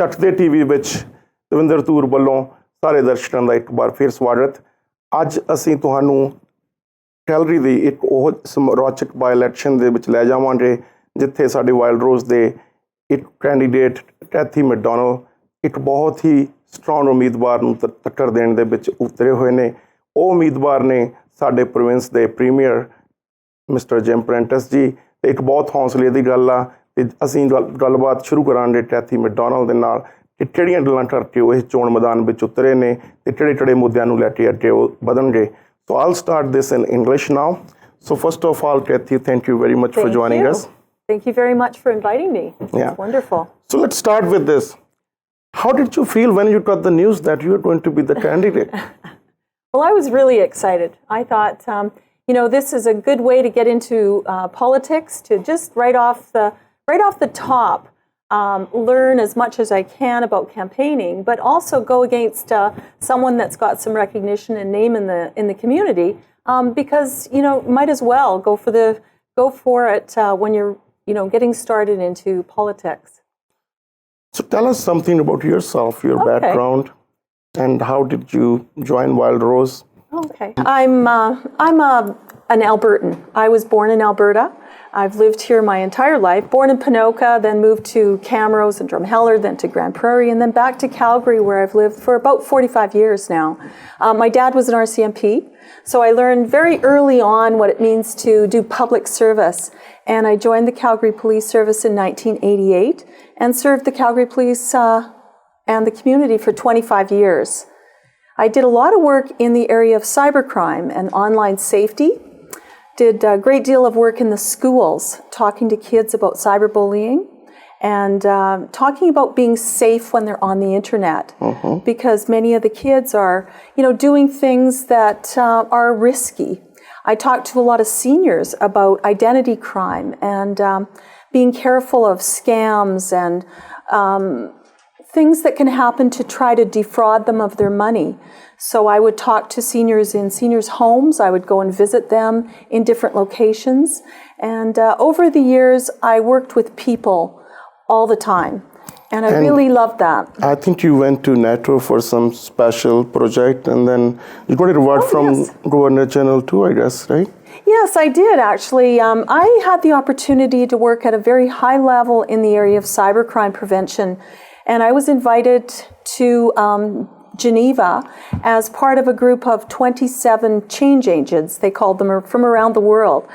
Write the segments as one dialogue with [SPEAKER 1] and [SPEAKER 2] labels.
[SPEAKER 1] ਚਕਦੇ TV ਵਿੱਚ ਦਵਿੰਦਰ ਧੂਰ ਵੱਲੋਂ ਸਾਰੇ ਦਰਸ਼ਕਾਂ ਦਾ ਇੱਕ ਵਾਰ ਫਿਰ ਸਵਾਗਤ। ਅੱਜ ਅਸੀਂ ਤੁਹਾਨੂੰ ਕੈਲਗਰੀ ਦੀ ਇੱਕ ਉਹ ਰੌਚਕ ਬਾਈ ਇਲੈਕਸ਼ਨ ਦੇ ਵਿੱਚ ਲੈ ਜਾਵਾਂਗੇ ਜਿੱਥੇ ਸਾਡੇ ਵਾਈਲਡਰੋਜ਼ ਦੇ ਇੱਕ ਕੈਂਡੀਡੇਟ ਕੈਥੀ ਮੈਕਡੋਨਲਡ ਇੱਕ ਬਹੁਤ ਹੀ ਸਟਰੋਂਗ ਉਮੀਦਵਾਰ ਨੂੰ ਟੱਕਰ ਦੇਣ ਦੇ ਵਿੱਚ ਉਤਰੇ ਹੋਏ ਨੇ। ਉਹ ਉਮੀਦਵਾਰ ਨੇ ਸਾਡੇ ਪ੍ਰੋਵਿੰਸ ਦੇ ਪ੍ਰੀਮੀਅਰ ਮਿਸਟਰ ਜਿਮ ਪ੍ਰੈਂਟਿਸ ਜੀ। ਤੇ ਇੱਕ ਬਹੁਤ ਹੌਸਲੇ ਦੀ ਗੱਲ ਆ ਤੇ ਅਸੀਂ ਗੱਲਬਾਤ ਸ਼ੁਰੂ ਕਰਾਂਗੇ ਕੈਥੀ ਮੈਕਡੋਨਲਡ ਦੇ ਨਾਲ ਕਿ ਕਿਹੜੀਆਂ ਗੱਲਾਂ ਕਰਕੇ ਉਹ ਇਸ ਚੋਣ ਮੈਦਾਨ ਵਿੱਚ ਉਤਰੇ ਨੇ ਤੇ ਕਿਹੜੇ ਮੁੱਦਿਆਂ ਨੂੰ ਲੈ ਕੇ ਅੱਗੇ ਉਹ ਵਧਣਗੇ। So I'll start this in English now. So first of all, Kathy, thank you very much for joining us.
[SPEAKER 2] Thank you very much for inviting me.
[SPEAKER 1] Yeah.
[SPEAKER 2] It's wonderful. So
[SPEAKER 1] let's start with this. How did you feel when you got the news that you were going to be the candidate?
[SPEAKER 2] Well, I was really excited. I thought, this is a good way to get into politics, to just right off the top, learn as much as I can about campaigning, but also go against someone that's got some recognition and name in the community, because might as well go for it when you're getting started into politics.
[SPEAKER 1] So tell us something about yourself, your background, and how did you join Wildrose?
[SPEAKER 2] Okay, I'm an Albertan. I was born in Alberta. I've lived here my entire life, born in Ponoka, then moved to Camrose and Drumheller, then to Grand Prairie, and then back to Calgary, where I've lived for about 45 years now. My dad was an RCMP, so I learned very early on what it means to do public service, and I joined the Calgary Police Service in 1988 and served the Calgary Police and the community for 25 years. I did a lot of work in the area of cybercrime and online safety. Did a great deal of work in the schools, talking to kids about cyberbullying and talking about being safe when they're on the internet, because many of the kids are, doing things that are risky. I talked to a lot of seniors about identity crime and being careful of scams and things that can happen to try to defraud them of their money. So I would talk to seniors in seniors' homes. I would go and visit them in different locations. And over the years, I worked with people all the time. And I really loved that.
[SPEAKER 1] I think you went to NATO for some special project, and then you got a reward from Governor General too, I guess, right?
[SPEAKER 2] Yes, I did actually. I had the opportunity to work at a very high level in the area of cybercrime prevention. And I was invited to Geneva as part of a group of 27 change agents, they called them, from around the world.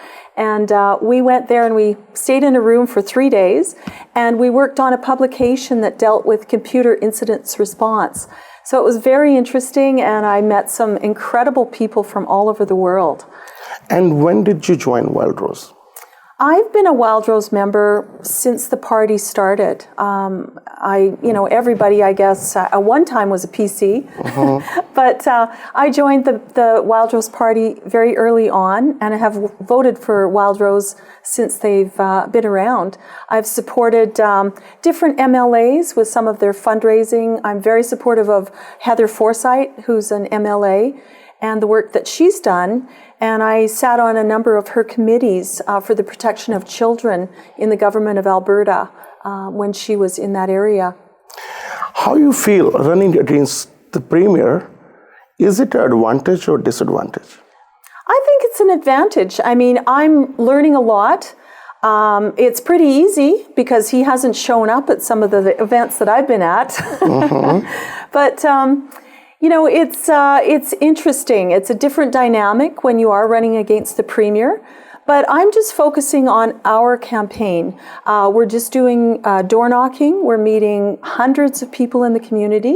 [SPEAKER 2] And we went there and we stayed in a room for 3 days, and we worked on a publication that dealt with computer incidents response. So it was very interesting, and I met some incredible people from all over the world.
[SPEAKER 1] And when did you join Wildrose?
[SPEAKER 2] I've been a Wildrose member since the party started. Everybody, I guess, at one time was a PC, but I joined the Wildrose party very early on, and I have voted for Wildrose since they've been around. I've supported different MLAs with some of their fundraising. I'm very supportive of Heather Forsyth, who's an MLA, and the work that she's done. And I sat on a number of her committees for the protection of children in the government of Alberta when she was in that area.
[SPEAKER 1] How you feel running against the Premier? Is it an advantage or disadvantage?
[SPEAKER 2] I think it's an advantage. I mean, I'm learning a lot. It's pretty easy because he hasn't shown up at some of the events that I've been at. But it's interesting. It's a different dynamic when you are running against the Premier. But I'm just focusing on our campaign. We're just doing door knocking. We're meeting hundreds of people in the community.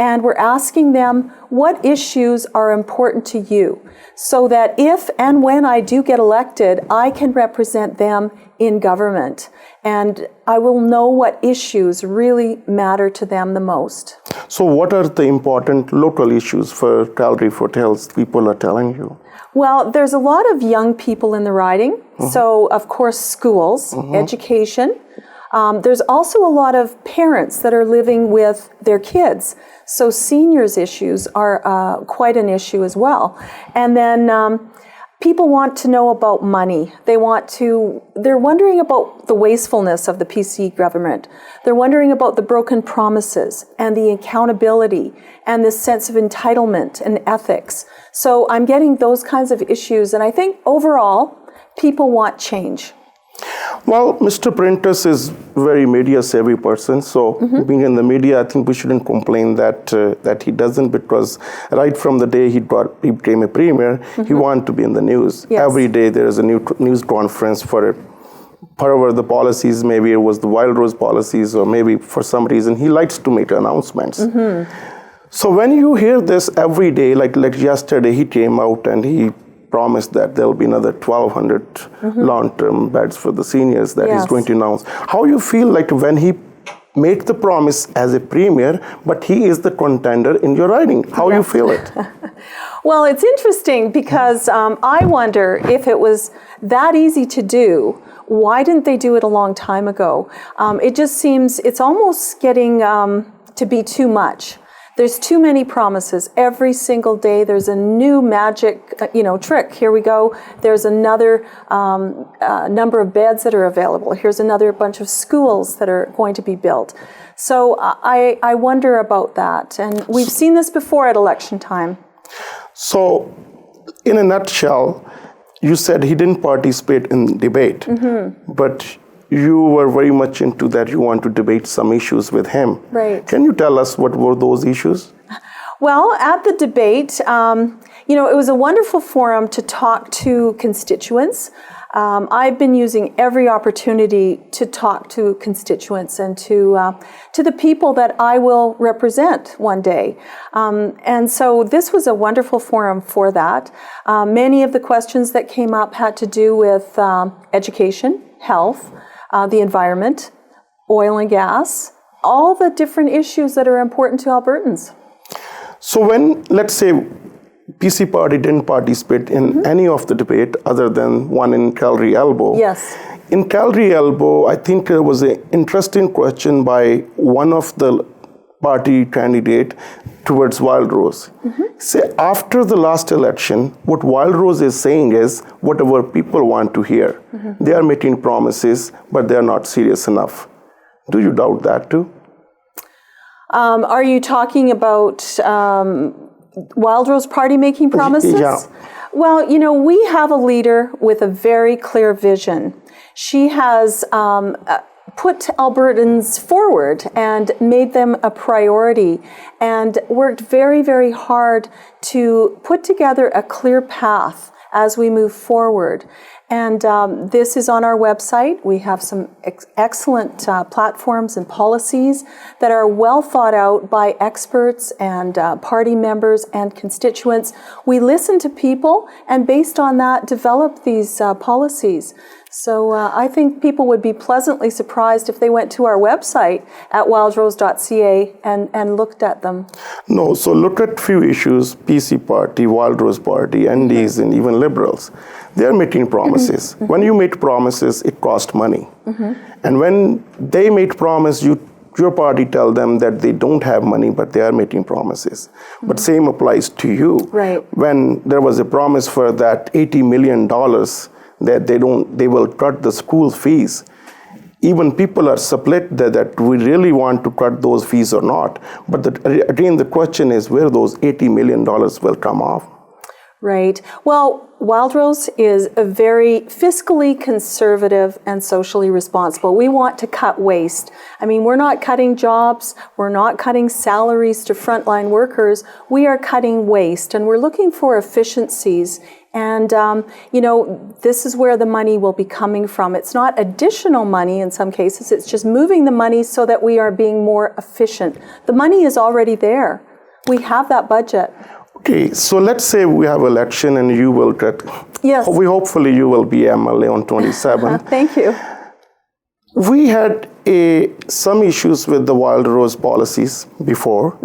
[SPEAKER 2] And we're asking them what issues are important to you, so that if and when I do get elected, I can represent them in government. And I will know what issues really matter to them the most.
[SPEAKER 1] So what are the important local issues for Calgary Foothills people are telling you?
[SPEAKER 2] Well, there's a lot of young people in the riding. So, of course, schools, education. There's also a lot of parents that are living with their kids. So seniors' issues are quite an issue as well. And then people want to know about money. They're wondering about the wastefulness of the PC government. They're wondering about the broken promises and the accountability and this sense of entitlement and ethics. So I'm getting those kinds of issues. And I think overall, people want change.
[SPEAKER 1] Well, Mr. Prentice is very media-savvy person, so being in the media, I think we shouldn't complain that he doesn't, because right from the day he became a premier, he wanted to be in the news.
[SPEAKER 2] Yes.
[SPEAKER 1] Every day there is a new news conference for whatever the policies, maybe it was the Wildrose policies, or maybe for some reason he likes to make announcements. So when you hear this every day, like yesterday he came out and he promised that there'll be another 1,200 long-term beds for the seniors that he's going to announce. How you feel like when he made the promise as a premier, but he is the contender in your riding? How you feel it?
[SPEAKER 2] Well, it's interesting because I wonder if it was that easy to do, why didn't they do it a long time ago? It just seems it's almost getting to be too much. There's too many promises. Every single day there's a new magic, trick. Here we go. There's another number of beds that are available. Here's another bunch of schools that are going to be built. So I wonder about that. And we've seen this before at election time.
[SPEAKER 1] So in a nutshell, you said he didn't participate in debate, but you were very much into that. You want to debate some issues with him.
[SPEAKER 2] Right.
[SPEAKER 1] Can you tell us what were those issues?
[SPEAKER 2] Well, at the debate, it was a wonderful forum to talk to constituents. I've been using every opportunity to talk to constituents and to the people that I will represent one day. And so this was a wonderful forum for that. Many of the questions that came up had to do with education, health, the environment, oil and gas, all the different issues that are important to Albertans.
[SPEAKER 1] So when, let's say, PC party didn't participate in any of the debate other than one in Calgary Elbow.
[SPEAKER 2] Yes.
[SPEAKER 1] In Calgary Elbow, I think there was an interesting question by one of the party candidate towards Wildrose. Say, after the last election, what Wildrose is saying is whatever people want to hear. They are making promises, but they are not serious enough. Do you doubt that too?
[SPEAKER 2] Are you talking about Wildrose party making promises?
[SPEAKER 1] Yeah.
[SPEAKER 2] Well, we have a leader with a very clear vision. She has put Albertans forward and made them a priority and worked very, very hard to put together a clear path as we move forward. And this is on our website. We have some excellent platforms and policies that are well thought out by experts and party members and constituents. We listen to people and based on that develop these policies. So I think people would be pleasantly surprised if they went to our website at wildrose.ca and looked at them.
[SPEAKER 1] No, so look at few issues, PC party, Wildrose party, NDs, and even Liberals. They are making promises. When you make promises, it costs money. And when they make promise, your party tell them that they don't have money, but they are making promises. But same applies to you.
[SPEAKER 2] Right.
[SPEAKER 1] When there was a promise for that $80 million that they will cut the school fees. Even people are split that we really want to cut those fees or not. But again, the question is where those $80 million will come off.
[SPEAKER 2] Right. Well, Wildrose is a very fiscally conservative and socially responsible. We want to cut waste. I mean, we're not cutting jobs. We're not cutting salaries to frontline workers. We are cutting waste, and we're looking for efficiencies. And, this is where the money will be coming from. It's not additional money in some cases. It's just moving the money so that we are being more efficient. The money is already there. We have that budget.
[SPEAKER 1] Okay, so let's say we have election and you will get,
[SPEAKER 2] Yes.
[SPEAKER 1] hopefully you will be MLA on 27.
[SPEAKER 2] Thank you.
[SPEAKER 1] We had some issues with the Wildrose policies before.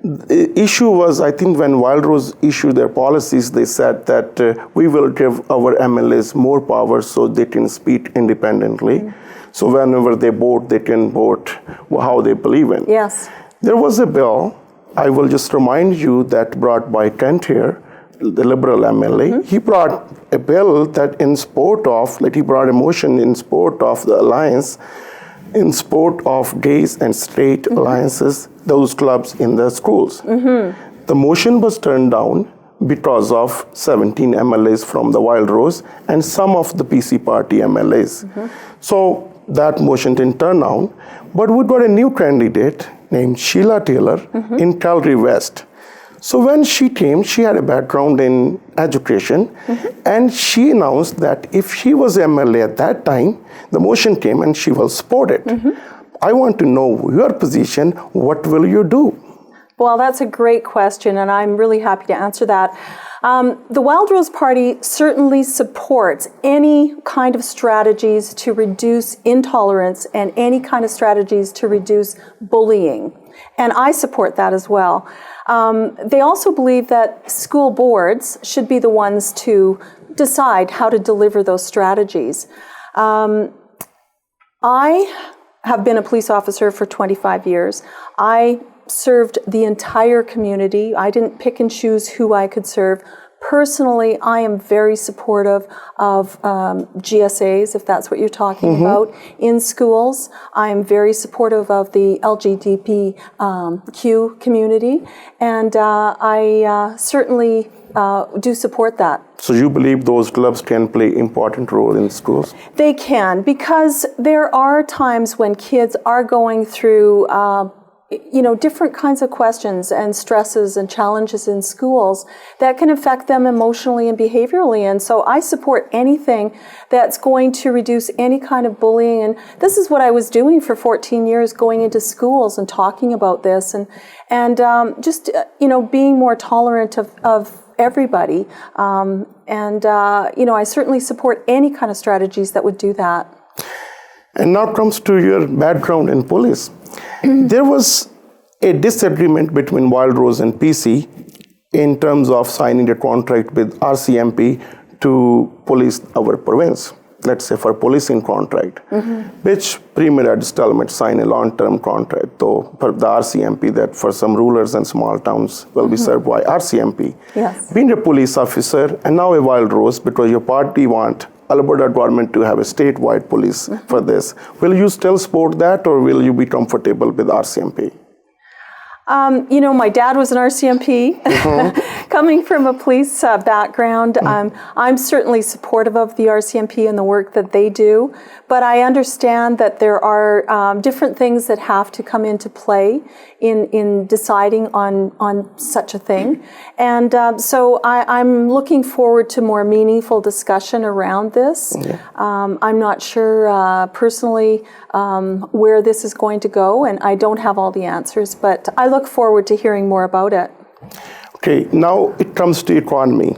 [SPEAKER 1] The issue was, I think when Wildrose issued their policies, they said that we will give our MLAs more power so they can speak independently. So whenever they vote, they can vote how they believe in.
[SPEAKER 2] Yes.
[SPEAKER 1] There was a bill, I will just remind you, that brought by Kent here, the Liberal MLA, he brought a bill that in support of, like he brought a motion in support of the alliance, in support of gays and straight alliances, those clubs in the schools. The motion was turned down because of 17 MLAs from the Wildrose and some of the PC party MLAs. So that motion didn't turn down, but we got a new candidate named Sheila Taylor in Calgary West. So when she came, she had a background in education, and she announced that if she was MLA at that time, the motion came and she will support it. I want to know your position. What will you do?
[SPEAKER 2] Well, that's a great question, and I'm really happy to answer that. The Wildrose Party certainly supports any kind of strategies to reduce intolerance and any kind of strategies to reduce bullying. And I support that as well. They also believe that school boards should be the ones to decide how to deliver those strategies. I have been a police officer for 25 years. I served the entire community. I didn't pick and choose who I could serve. Personally, I am very supportive of GSAs, if that's what you're talking about, in schools. I am very supportive of the LGBTQ community, and I certainly do support that.
[SPEAKER 1] So you believe those clubs can play important role in schools?
[SPEAKER 2] They can, because there are times when kids are going through different kinds of questions and stresses and challenges in schools that can affect them emotionally and behaviorally. And so I support anything that's going to reduce any kind of bullying. And this is what I was doing for 14 years, going into schools and talking about this and just being more tolerant of everybody. I certainly support any kind of strategies that would do that.
[SPEAKER 1] And now comes to your background in police. There was a disagreement between Wildrose and PC in terms of signing a contract with RCMP to police our province, let's say for policing contract, which Premier Ed Stalmet signed a long-term contract, though for the RCMP that for some rulers and small towns will be served by RCMP.
[SPEAKER 2] Yes.
[SPEAKER 1] Being a police officer and now a Wildrose, because your party want Alberta government to have a statewide police for this. Will you still support that, or will you be comfortable with RCMP?
[SPEAKER 2] My dad was an RCMP. Coming from a police background, I'm certainly supportive of the RCMP and the work that they do, but I understand that there are different things that have to come into play in deciding on such a thing. And so I'm looking forward to more meaningful discussion around this. I'm not sure personally where this is going to go, and I don't have all the answers, but I look forward to hearing more about it.
[SPEAKER 1] Okay, now it comes to economy.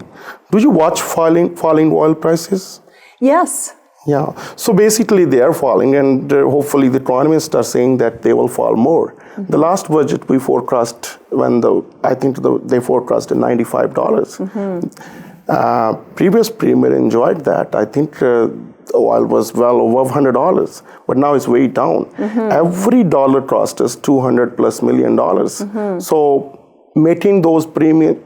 [SPEAKER 1] Do you watch falling oil prices?
[SPEAKER 2] Yes.
[SPEAKER 1] Yeah, so basically they are falling, and hopefully the economists are saying that they will fall more. The last budget we forecast, they forecasted $95. Previous premier enjoyed that. I think oil was well over $100, but now it's way down. Every dollar cost us $200+ million. So making those Premier,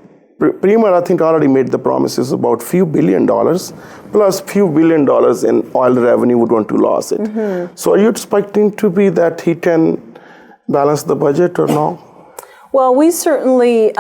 [SPEAKER 1] I think, already made the promises about few $billion plus few $1 billion in oil revenue would want to lose it. So are you expecting to be that he can balance the budget or no?
[SPEAKER 2] Well, we certainly,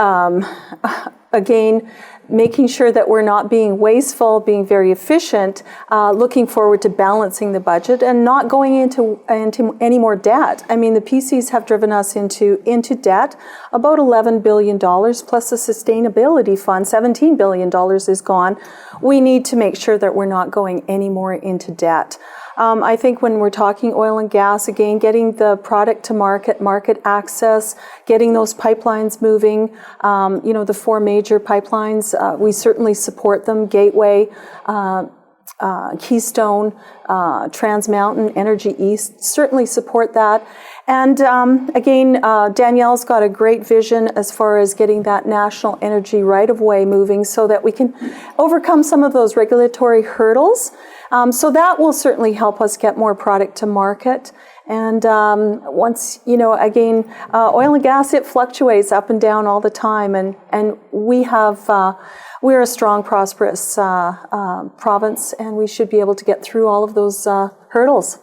[SPEAKER 2] again, making sure that we're not being wasteful, being very efficient, looking forward to balancing the budget and not going into any more debt. I mean, the PCs have driven us into debt, about $11 billion, plus the sustainability fund, $17 billion is gone. We need to make sure that we're not going any more into debt. I think when we're talking oil and gas, again, getting the product to market access, getting those pipelines moving, the 4 major pipelines, we certainly support them, Gateway, Keystone, Trans Mountain, Energy East, certainly support that. And again, Danielle's got a great vision as far as getting that national energy right-of-way moving so that we can overcome some of those regulatory hurdles. So that will certainly help us get more product to market. And once, again, oil and gas, it fluctuates up and down all the time. And we have we're a strong, prosperous province, and we should be able to get through all of those hurdles.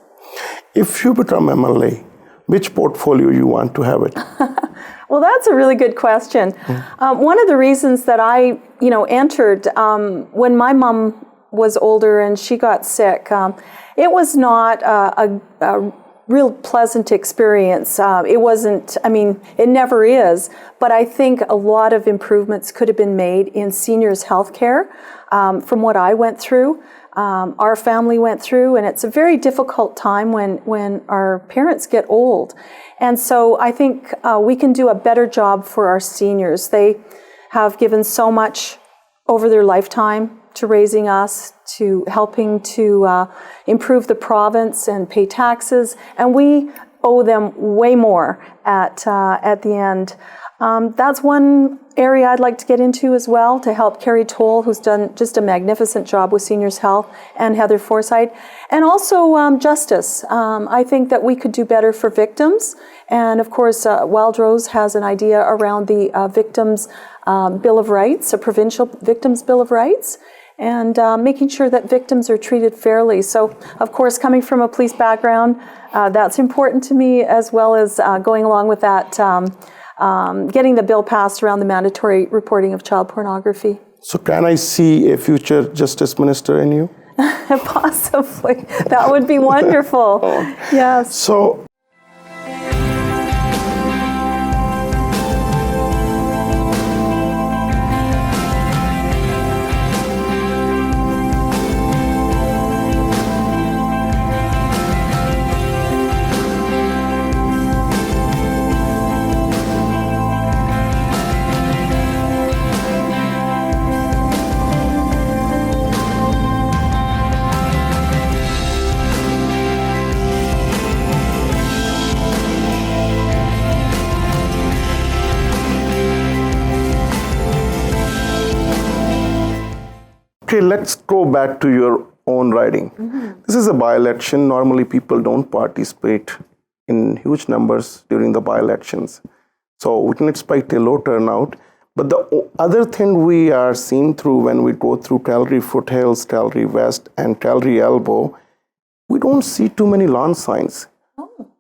[SPEAKER 1] If you become MLA, which portfolio you want to have it?
[SPEAKER 2] Well, that's a really good question. One of the reasons that I, entered when my mom was older and she got sick, it was not a real pleasant experience. It wasn't, it never is, but I think a lot of improvements could have been made in seniors' health care from what I went through. Our family went through, and it's a very difficult time when our parents get old. And so I think we can do a better job for our seniors. They have given so much over their lifetime to raising us, to helping to improve the province and pay taxes, and we owe them way more at the end. That's one area I'd like to get into as well, to help Carrie Toll, who's done just a magnificent job with seniors' health, and Heather Forsyth, and also justice. I think that we could do better for victims, and of course Wildrose has an idea around the Victims' Bill of Rights, a provincial Victims' Bill of Rights, and making sure that victims are treated fairly. So, of course, coming from a police background, that's important to me, as well as going along with that, getting the bill passed around the mandatory reporting of child pornography.
[SPEAKER 1] So can I see a future Justice Minister in you?
[SPEAKER 2] Possibly. That would be wonderful. Yes.
[SPEAKER 1] So okay, let's go back to your own riding. This is a by-election. Normally, people don't participate in huge numbers during the by-elections. So we can expect a low turnout. But the other thing we are seeing through when we go through Calgary Foothills, Calgary West, and Calgary Elbow, we don't see too many lawn signs.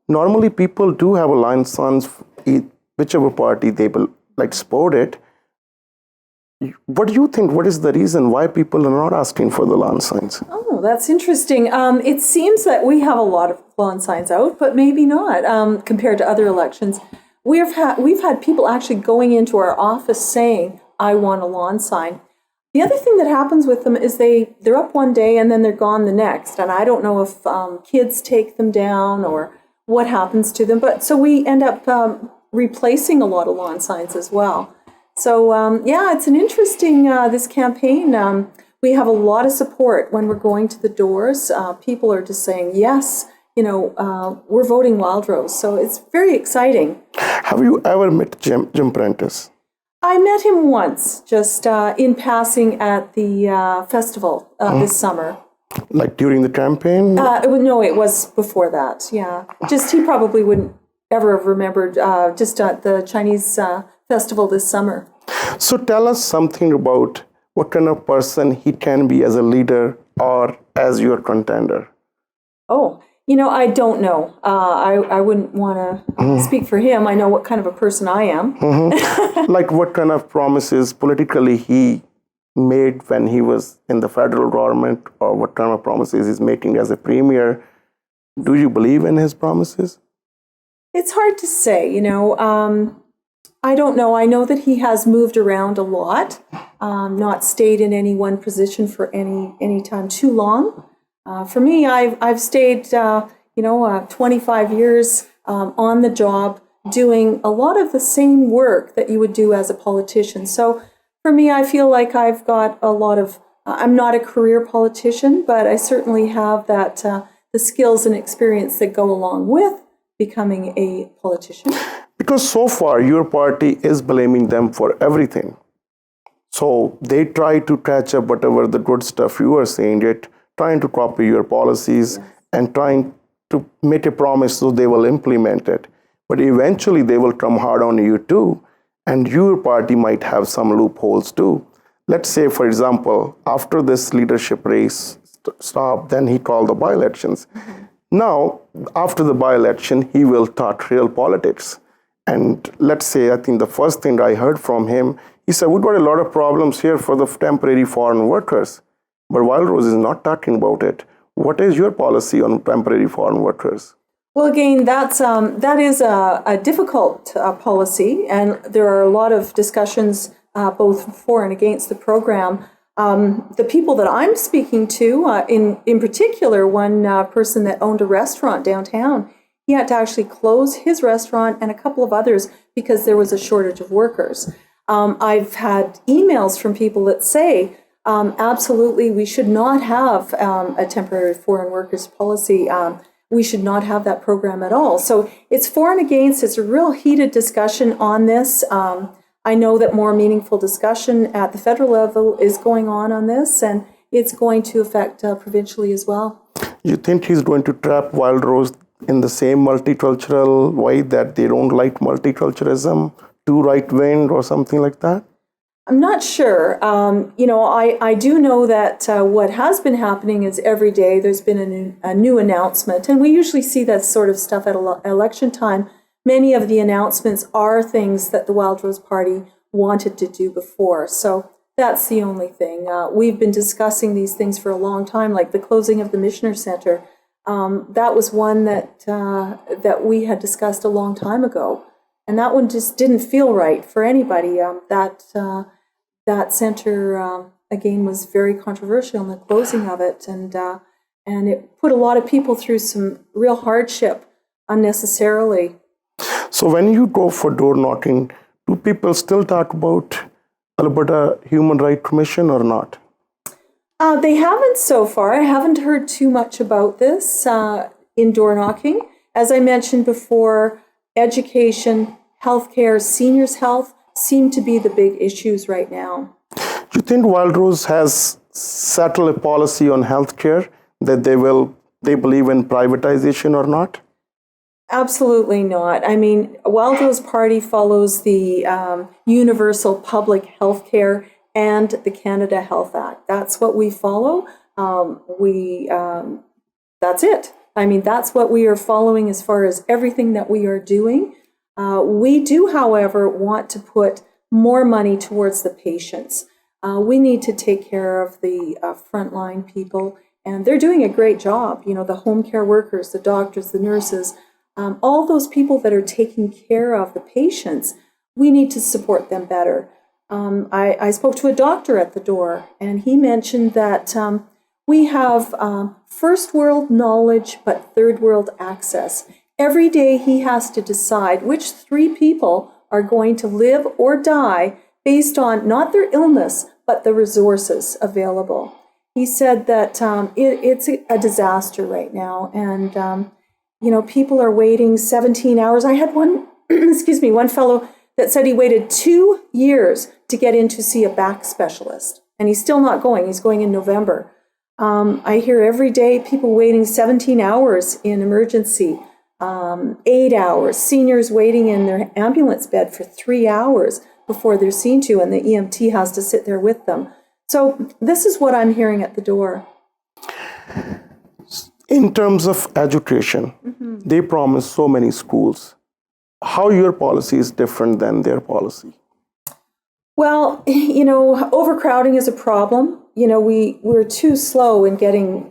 [SPEAKER 1] Normally, people do have a lawn signs, whichever party they will support it. What do you think? What is the reason why people are not asking for the lawn signs?
[SPEAKER 2] Oh, that's interesting. It seems that we have a lot of lawn signs out, but maybe not compared to other elections. We've had people actually going into our office saying, "I want a lawn sign." The other thing that happens with them is they're up one day and then they're gone the next, and I don't know if kids take them down or what happens to them. But so we end up replacing a lot of lawn signs as well. So, it's an interesting, this campaign. We have a lot of support when we're going to the doors. People are just saying, yes, we're voting Wildrose. So it's very exciting.
[SPEAKER 1] Have you ever met Jim Prentice?
[SPEAKER 2] I met him once, just in passing at the festival this summer.
[SPEAKER 1] Like during the campaign?
[SPEAKER 2] No, it was before that, yeah. Just he probably wouldn't ever have remembered just at the Chinese festival this summer.
[SPEAKER 1] So tell us something about what kind of person he can be as a leader or as your contender.
[SPEAKER 2] Oh, I don't know. I wouldn't want to speak for him. I know what kind of a person I am.
[SPEAKER 1] Like what kind of promises politically he made when he was in the federal government, or what kind of promises he's making as a premier. Do you believe in his promises?
[SPEAKER 2] It's hard to say, I don't know. I know that he has moved around a lot, not stayed in any one position for any time too long. For me, I've stayed, 25 years on the job, doing a lot of the same work that you would do as a politician. So for me, I feel like I've got a lot of. I'm not a career politician, but I certainly have that the skills and experience that go along with becoming a politician.
[SPEAKER 1] Because so far, your party is blaming them for everything. So they try to catch up whatever the good stuff you are saying, trying to copy your policies and trying to make a promise so they will implement it. But eventually they will come hard on you too, and your party might have some loopholes too. let's say, for example, after this leadership race stopped, then he called the by-elections. Now, after the by-election, he will start real politics. And let's say, I think the first thing I heard from him, he said, we've got a lot of problems here for the temporary foreign workers. But Wildrose is not talking about it. What is your policy on temporary foreign workers?
[SPEAKER 2] Well, again, that is a difficult policy, and there are a lot of discussions both for and against the program. The people that I'm speaking to, in particular, one person that owned a restaurant downtown, he had to actually close his restaurant and a couple of others because there was a shortage of workers. I've had emails from people that say, absolutely, we should not have a temporary foreign workers policy. We should not have that program at all. So it's for and against. It's a real heated discussion on this. I know that more meaningful discussion at the federal level is going on this, and it's going to affect provincially as well.
[SPEAKER 1] You think he's going to trap Wildrose in the same multicultural way that they don't like multiculturalism, too right-wing or something like that?
[SPEAKER 2] I'm not sure. I do know that what has been happening is every day there's been a new announcement, and we usually see that sort of stuff at election time. Many of the announcements are things that the Wildrose Party wanted to do before. So that's the only thing. We've been discussing these things for a long time, like the closing of the Missioner Centre. That was one that we had discussed a long time ago. And that one just didn't feel right for anybody. That centre, again, was very controversial in the closing of it. And it put a lot of people through some real hardship unnecessarily.
[SPEAKER 1] So when you go for door knocking, do people still talk about Alberta Human Rights Commission or not?
[SPEAKER 2] They haven't so far. I haven't heard too much about this in door knocking. As I mentioned before, education, healthcare, seniors' health seem to be the big issues right now.
[SPEAKER 1] Do you think Wildrose has settled a policy on healthcare that they believe in privatization or not?
[SPEAKER 2] Absolutely not. I mean, Wildrose Party follows the Universal Public Health Care and the Canada Health Act. That's what we follow. That's it. I mean, that's what we are following as far as everything that we are doing. We do, however, want to put more money towards the patients. We need to take care of the frontline people, and they're doing a great job. You know, the home care workers, the doctors, the nurses, all those people that are taking care of the patients, we need to support them better. I spoke to a doctor at the door, and he mentioned that we have first world knowledge, but third world access. Every day he has to decide which 3 people are going to live or die based on not their illness, but the resources available. He said that it's a disaster right now, and people are waiting 17 hours. I had one, one fellow that said he waited 2 years to get in to see a back specialist, and he's still not going. He's going in November. I hear every day people waiting 17 hours in emergency, 8 hours, seniors waiting in their ambulance bed for 3 hours before they're seen to, and the EMT has to sit there with them. So this is what I'm hearing at the door.
[SPEAKER 1] In terms of education, they promise so many schools. How your policy is different than their policy?
[SPEAKER 2] Well, overcrowding is a problem. We're too slow in getting,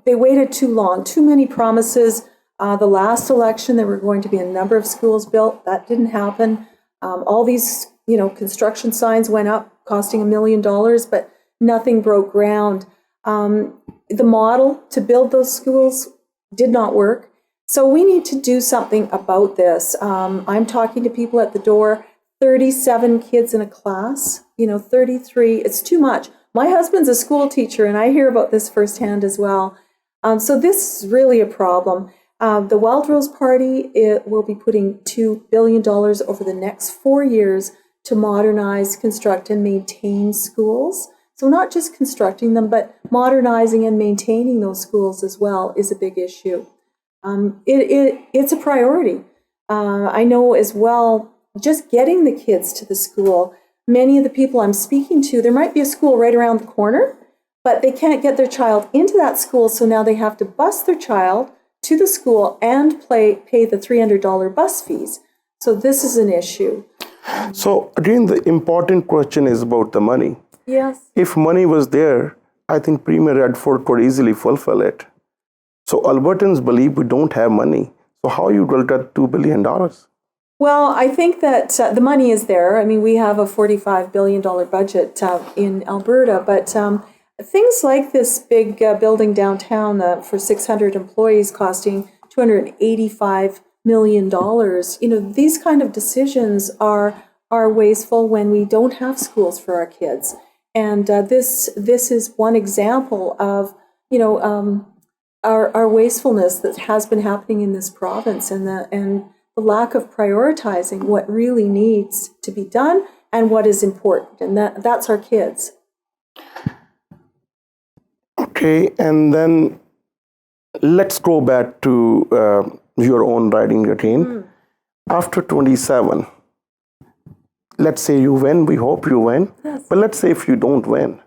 [SPEAKER 2] they waited too long, too many promises. The last election, there were going to be a number of schools built. That didn't happen. All these, construction signs went up, costing $1 million, but nothing broke ground. The model to build those schools did not work. So we need to do something about this. I'm talking to people at the door, 37 kids in a class, 33, it's too much. My husband's a school teacher, and I hear about this firsthand as well. So this is really a problem. The Wildrose Party will be putting $2 billion over the next 4 years to modernize, construct, and maintain schools. So not just constructing them, but modernizing and maintaining those schools as well is a big issue. It's a priority. I know as well, just getting the kids to the school, many of the people I'm speaking to, there might be a school right around the corner, but they can't get their child into that school, so now they have to bus their child to the school and pay the $300 bus fees. So this is an issue.
[SPEAKER 1] So again, the important question is about the money.
[SPEAKER 2] Yes.
[SPEAKER 1] If money was there, I think Premier Redford could easily fulfill it. So Albertans believe we don't have money. So how you will get $2 billion?
[SPEAKER 2] Well, I think that the money is there. I mean, we have a $45 billion budget in Alberta, but things like this big building downtown for 600 employees costing $285 million, these kind of decisions are wasteful when we don't have schools for our kids. And this is one example of, our wastefulness that has been happening in this province, and the lack of prioritizing what really needs to be done and what is important, and that's our kids.
[SPEAKER 1] Okay, and then let's go back to your own riding again. After 27, let's say you win, we hope you win,
[SPEAKER 2] yes.
[SPEAKER 1] But let's say if you don't win,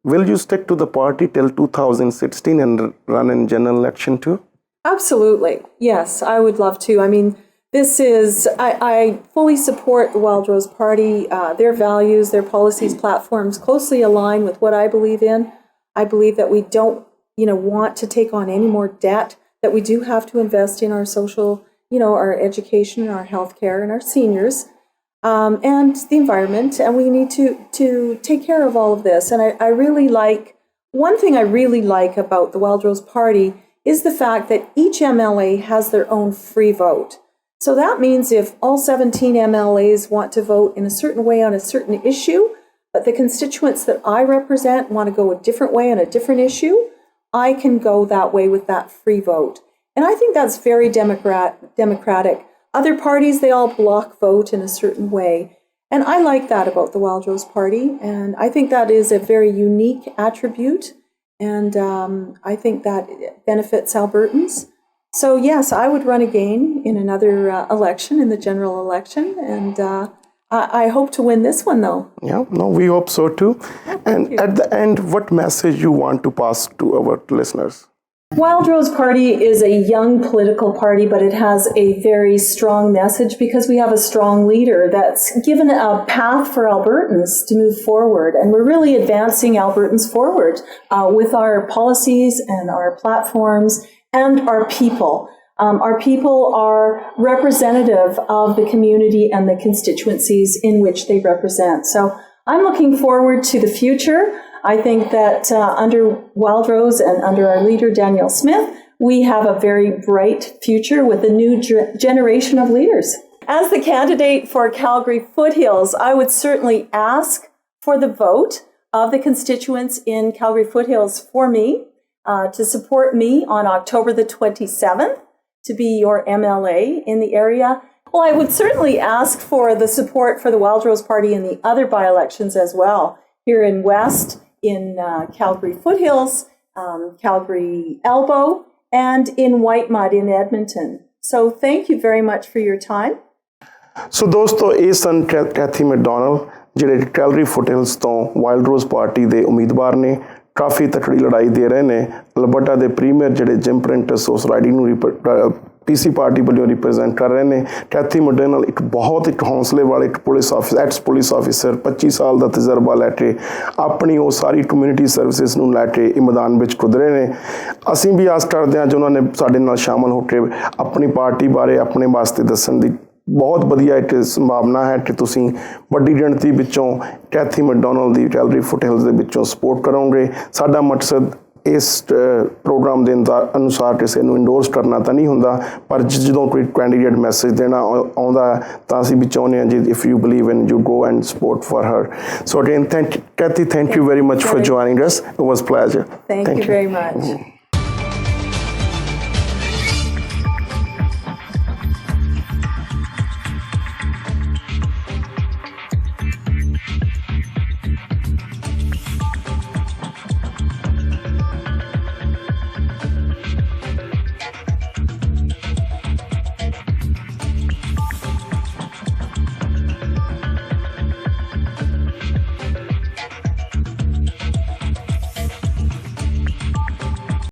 [SPEAKER 1] will you stick to the party till 2016 and run in general election too?
[SPEAKER 2] Absolutely, yes, I would love to. I mean, I fully support the Wildrose Party. Their values, their policies, platforms closely align with what I believe in. I believe that we don't, want to take on any more debt, that we do have to invest in our social, our education, our healthcare, and our seniors, and the environment, and we need to take care of all of this. And one thing I really like about the Wildrose Party is the fact that each MLA has their own free vote. So that means if all 17 MLAs want to vote in a certain way on a certain issue, but the constituents that I represent want to go a different way on a different issue, I can go that way with that free vote. And I think that's very democratic. Other parties, they all block vote in a certain way. And I like that about the Wildrose Party. And I think that is a very unique attribute. And I think that benefits Albertans. So yes, I would run again in another election, in the general election. And I hope to win this one, though.
[SPEAKER 1] Yeah, no, we hope so too. And at the end, what message you want to pass to our listeners?
[SPEAKER 2] Wildrose Party is a young political party, but it has a very strong message because we have a strong leader that's given a path for Albertans to move forward. And we're really advancing Albertans forward with our policies and our platforms and our people. Our people are representative of the community and the constituencies in which they represent. So I'm looking forward to the future. I think that under Wildrose and under our leader, Danielle Smith, we have a very bright future with a new generation of leaders. As the candidate for Calgary Foothills, I would certainly ask for the vote of the constituents in Calgary Foothills for me, to support me on October the 27th, to be your MLA in the area. Well, I would certainly ask for the support for the Wildrose Party in the other by-elections as well, here in West, in Calgary Foothills, Calgary Elbow, and in White Mud in Edmonton. So thank you very much for your time.
[SPEAKER 1] So ਦੋਸਤੋ ਇਹ ਸਨ Kathy McDonald ਜਿਹੜੇ Calgary ਫੁਟਹਿਲਸ ਤੋਂ Wildrose party ਦੇ ਉਮੀਦਵਾਰ ਨੇ ਕਾਫੀ ਤਕੜੀ ਲੜਾਈ ਦੇ ਰਹੇ ਨੇ ਅਲਬਰਟਾ ਦੇ ਪ੍ਰੀਮੀਅਰ ਜਿਹੜੇ ਜਿਮ ਪ੍ਰਿੰਟਸ ਉਸ ਰਾਈਡਿੰਗ ਨੂੰ ਪੀਸੀ ਪਾਰਟੀ ਵੱਲੋਂ ਰਿਪਰੈਜ਼ੈਂਟ ਕਰ ਰਹੇ ਨੇ ਕੈਥੀ ਮੈਕਡੋਨਲਡ ਇੱਕ ਬਹੁਤ ਇੱਕ ਹੌਸਲੇ ਵਾਲੇ ਇੱਕ ਐਕਸ ਪੁਲਿਸ ਆਫਿਸਰ 25 ਸਾਲ ਦਾ ਤਜਰਬਾ ਲੈ ਕੇ ਆਪਣੀ ਉਹ ਸਾਰੀ ਕਮਿਊਨਿਟੀ ਸਰਵਿਸਿਜ਼ ਨੂੰ ਲੈ ਕੇ ਇਹ ਮੈਦਾਨ ਵਿੱਚ ਕੁਦਰੇ ਨੇ ਅਸੀਂ ਵੀ ਆਸ ਕਰਦੇ ਹਾਂ ਜੋ ਉਹਨਾਂ ਨੇ ਸਾਡੇ ਨਾਲ ਸ਼ਾਮਲ ਹੋ ਕੇ ਆਪਣੀ ਪਾਰਟੀ ਬਾਰੇ ਆਪਣੇ ਵਾਸਤੇ ਦੱਸਣ ਦੀ ਬਹੁਤ ਵਧੀਆ ਇੱਕ ਸੰਭਾਵਨਾ ਹੈ ਕਿ ਤੁਸੀਂ ਵੱਡੀ ਗਿਣਤੀ ਵਿੱਚੋਂ ਕੈਥੀ ਮੈਕਡੋਨਲਡ ਦੀ ਕੈਲਗਰੀ ਫੁਟਹਿਲਸ ਦੇ ਵਿੱਚੋਂ ਸਪੋਰਟ ਕਰੋਗੇ ਸਾਡਾ ਮਕਸਦ ਇਸ ਪ੍ਰੋਗਰਾਮ ਦੇ ਅਨੁਸਾਰ ਕਿਸੇ ਨੂੰ ਇੰਡੋਰਸ ਕਰਨਾ ਤਾਂ ਨਹੀਂ ਹੁੰਦਾ ਪਰ ਜਦੋਂ ਕੋਈ ਕੈਂਡੀਡੇਟ ਮੈਸੇਜ ਦੇਣਾ ਆਉਂਦਾ ਤਾਂ ਅਸੀਂ ਵੀ ਚਾਹੁੰਦੇ ਹਾਂ ਜੀ if you believe in you go and support for her so again Kathy, thank you very much for joining us. It was a pleasure.
[SPEAKER 2] Thank you very much.